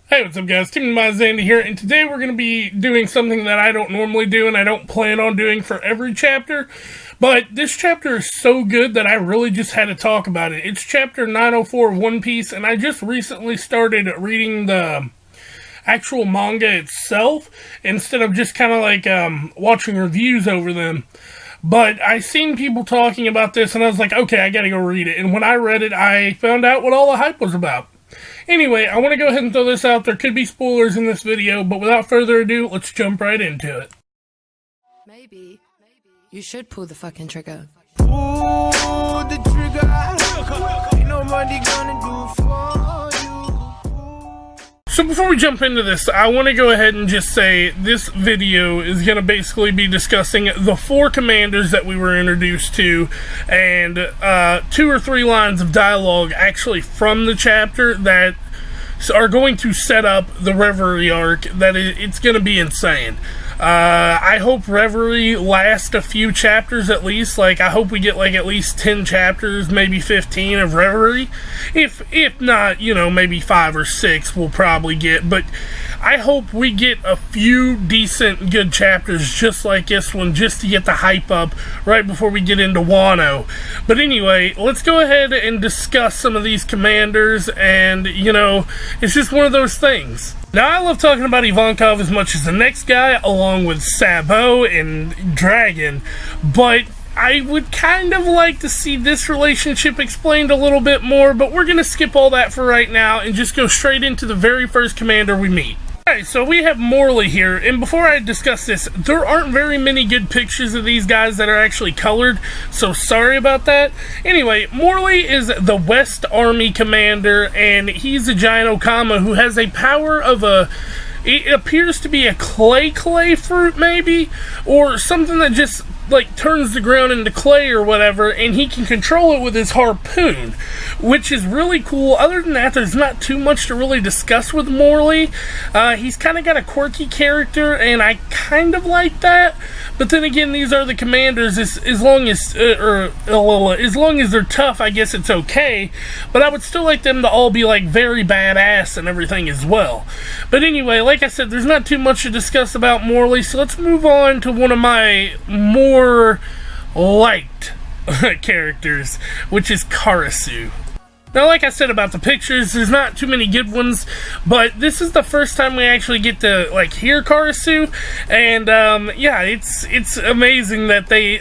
Hey, what's up guys, TeamDemise here, and today we're going to be doing something that I don't normally do and I don't plan on doing for every chapter, but this chapter is so good that I really just had to talk about it. It's chapter 904 of One Piece, and I just recently started reading the actual manga itself, instead of just kind of like watching reviews over them. But I seen people talking about this, and I was like, okay, I gotta go read it, and when I read it, I found out what all the hype was about. Anyway, I want to go ahead and throw this out. There could be spoilers in this video, but without further ado, let's jump right into it. Maybe you should pull the fucking trigger. Pull the trigger. Ain't nobody gonna do for you. So before we jump into this, I want to go ahead and just say this video is going to basically be discussing the 4 commanders that we were introduced to, and 2 or 3 lines of dialogue actually from the chapter that are going to set up the Reverie arc. It's going to be insane. I hope Reverie lasts a few chapters at least. Like, I hope we get like at least 10 chapters, maybe 15 of Reverie. If not, you know, maybe 5 or 6 we'll probably get. But I hope we get a few decent, good chapters just like this one, just to get the hype up right before we get into Wano. But anyway, let's go ahead and discuss some of these commanders, and, you know, it's just one of those things. Now, I love talking about Ivankov as much as the next guy, along with Sabo and Dragon, but I would kind of like to see this relationship explained a little bit more, but we're going to skip all that for right now and just go straight into the very first commander we meet. Alright, so we have Morley here, and before I discuss this, there aren't very many good pictures of these guys that are actually colored, so sorry about that. Anyway, Morley is the West Army commander, and he's a giant Okama who has a power of it appears to be a clay fruit maybe, or something that just like turns the ground into clay or whatever, and he can control it with his harpoon, which is really cool. Other than that, there's not too much to really discuss with Morley. He's kind of got a quirky character, and I kind of like that. But then again, these are the commanders. As long as they're tough, I guess it's okay. But I would still like them to all be like very badass and everything as well. But anyway, like I said, there's not too much to discuss about Morley, so let's move on to one of my more liked characters, which is Karasu. Now, like I said about the pictures, there's not too many good ones, but this is the first time we actually get to like hear Karasu, and yeah, it's amazing that they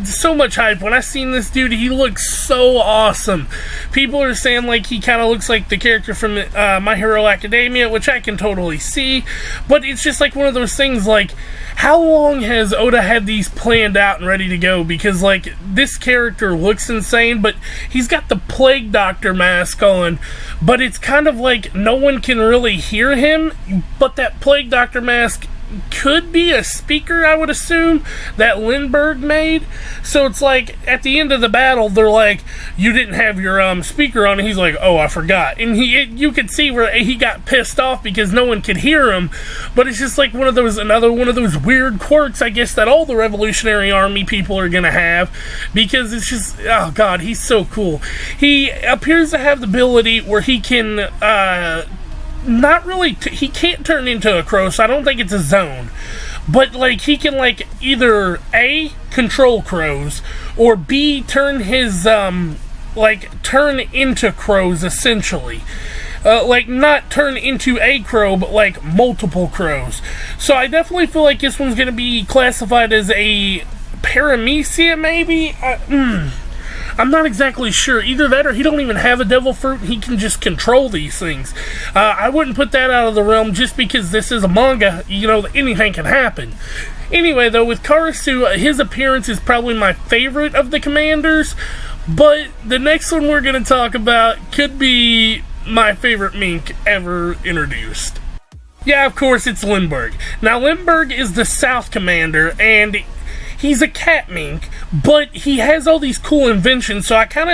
so much hype. When I seen this dude, he looks so awesome. People are saying like he kind of looks like the character from My Hero Academia, which I can totally see, but it's just like one of those things like, how long has Oda had these planned out and ready to go? Because like this character looks insane, but he's got the Plague Doctor mask on, but it's kind of like no one can really hear him, but that Plague Doctor mask could be a speaker, I would assume, that Lindbergh made. So it's like at the end of the battle, they're like, you didn't have your speaker on, and he's like, oh, I forgot. And you could see where he got pissed off because no one could hear him. But it's just like another one of those weird quirks, I guess, that all the Revolutionary Army people are gonna have, because it's just, oh god, he's so cool. He appears to have the ability where he can not really, he can't turn into a crow, so I don't think it's a zone. But like he can like either A, control crows, or B, turn his turn into crows essentially. Like not turn into a crow, but like multiple crows. So I definitely feel like this one's gonna be classified as a paramecia maybe. I'm not exactly sure. Either that or he don't even have a devil fruit. He can just control these things. I wouldn't put that out of the realm just because this is a manga. You know, anything can happen. Anyway, though, with Karasu, his appearance is probably my favorite of the commanders. But the next one we're going to talk about could be my favorite mink ever introduced. Yeah, of course, it's Lindbergh. Now, Lindbergh is the South Commander, and he's a cat mink, but he has all these cool inventions, so I kind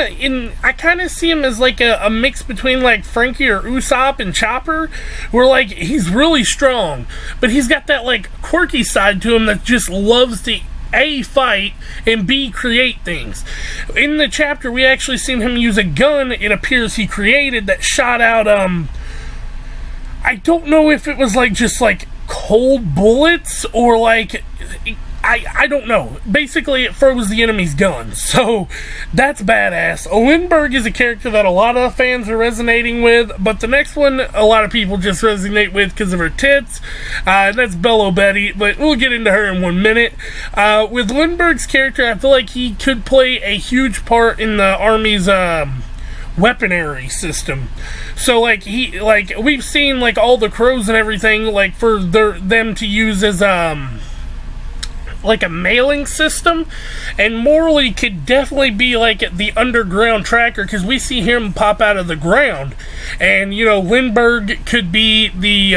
of see him as like a mix between like Frankie or Usopp and Chopper, where like he's really strong, but he's got that like quirky side to him that just loves to A, fight, and B, create things. In the chapter, we actually seen him use a gun, it appears he created, that shot out I don't know if it was like just like cold bullets or like I don't know. Basically, it froze the enemy's gun, so that's badass. Lindbergh is a character that a lot of fans are resonating with, but the next one a lot of people just resonate with because of her tits. That's Bello Betty, but we'll get into her in 1 minute. With Lindbergh's character, I feel like he could play a huge part in the Army's weaponry system. So like we've seen like all the crows and everything like for them to use as like a mailing system, and Morley could definitely be like the underground tracker because we see him pop out of the ground, and you know Lindbergh could be the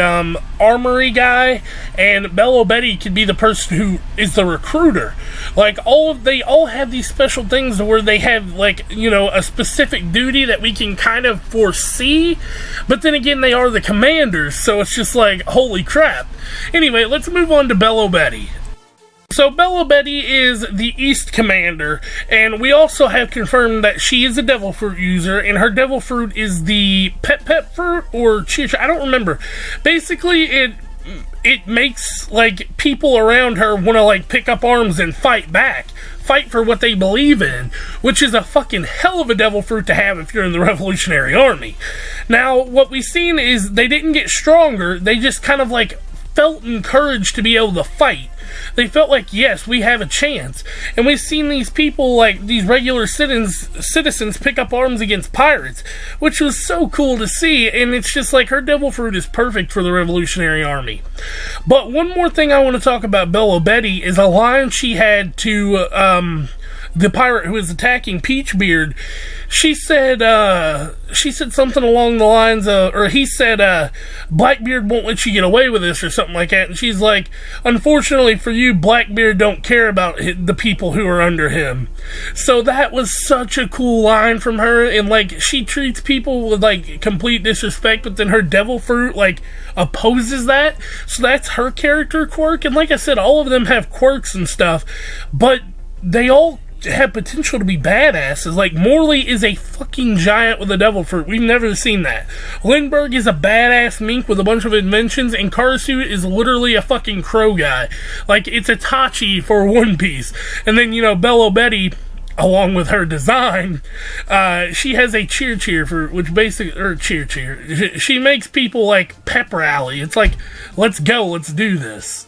armory guy, and Bello Betty could be the person who is the recruiter. Like they all have these special things where they have like, you know, a specific duty that we can kind of foresee, but then again they are the commanders, so it's just like holy crap. Anyway, let's move on to Bello Betty. So Bello Betty is the East Commander, and we also have confirmed that she is a Devil Fruit user, and her Devil Fruit is the Pep Fruit or Cheer. I don't remember. Basically, it makes like people around her want to like pick up arms and fight back. Fight for what they believe in, which is a fucking hell of a devil fruit to have if you're in the Revolutionary Army. Now, what we've seen is they didn't get stronger, they just kind of like felt encouraged to be able to fight. They felt like, yes, we have a chance. And we've seen these people, like these regular citizens pick up arms against pirates, which was so cool to see. And it's just like her devil fruit is perfect for the Revolutionary Army. But one more thing I want to talk about Bello Betty is a line she had to the pirate who was attacking Peachbeard. She said something along the lines of, or he said, Blackbeard won't let you get away with this, or something like that. And she's like, unfortunately for you, Blackbeard don't care about the people who are under him. So that was such a cool line from her, and like, she treats people with like complete disrespect, but then her devil fruit like opposes that. So that's her character quirk, and like I said, all of them have quirks and stuff, but they all have potential to be badasses. Like, Morley is a fucking giant with a devil fruit. We've never seen that. Lindbergh is a badass mink with a bunch of inventions, and Karsu is literally a fucking crow guy. Like, it's Itachi for One Piece. And then, you know, Bello Betty, along with her design, she has a cheer for, which basically, or cheer. She makes people, like, pep rally. It's like, let's go, let's do this.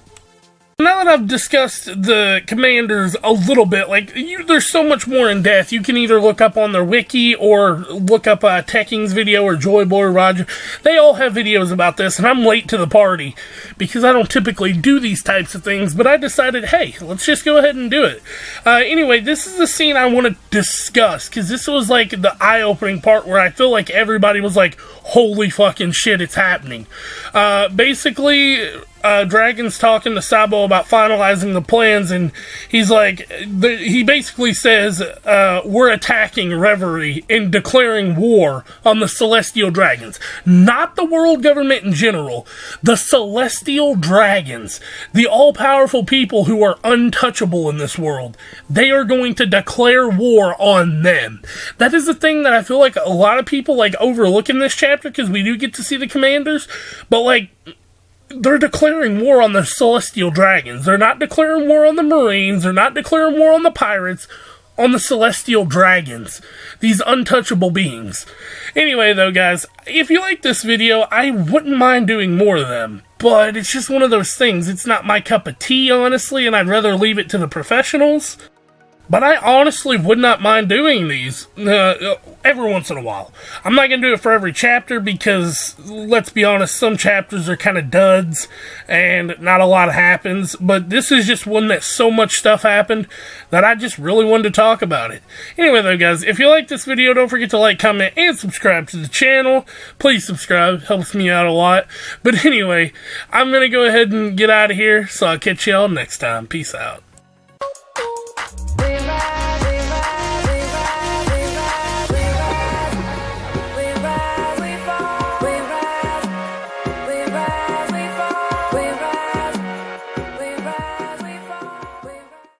Now that I've discussed the commanders a little bit, like, there's so much more in depth. You can either look up on their wiki or look up Tekking's video or Joy Boy Roger. They all have videos about this, and I'm late to the party because I don't typically do these types of things, but I decided, hey, let's just go ahead and do it. Anyway, this is the scene I want to discuss, because this was like the eye-opening part where I feel like everybody was like, holy fucking shit, it's happening. Basically, Dragon's talking to Sabo about finalizing the plans, and he's like, he basically says, we're attacking Reverie and declaring war on the Celestial Dragons. Not the world government in general. The Celestial Dragons. The all-powerful people who are untouchable in this world. They are going to declare war on them. That is the thing that I feel like a lot of people like overlook in this chapter, because we do get to see the commanders, but like, they're declaring war on the Celestial Dragons. They're not declaring war on the Marines. They're not declaring war on the pirates. On the Celestial Dragons. These untouchable beings. Anyway, though, guys, if you like this video, I wouldn't mind doing more of them. But it's just one of those things. It's not my cup of tea, honestly, and I'd rather leave it to the professionals. But I honestly would not mind doing these every once in a while. I'm not going to do it for every chapter because, let's be honest, some chapters are kind of duds and not a lot happens. But this is just one that so much stuff happened that I just really wanted to talk about it. Anyway, though, guys, if you like this video, don't forget to like, comment, and subscribe to the channel. Please subscribe. Helps me out a lot. But anyway, I'm going to go ahead and get out of here, so I'll catch y'all next time. Peace out.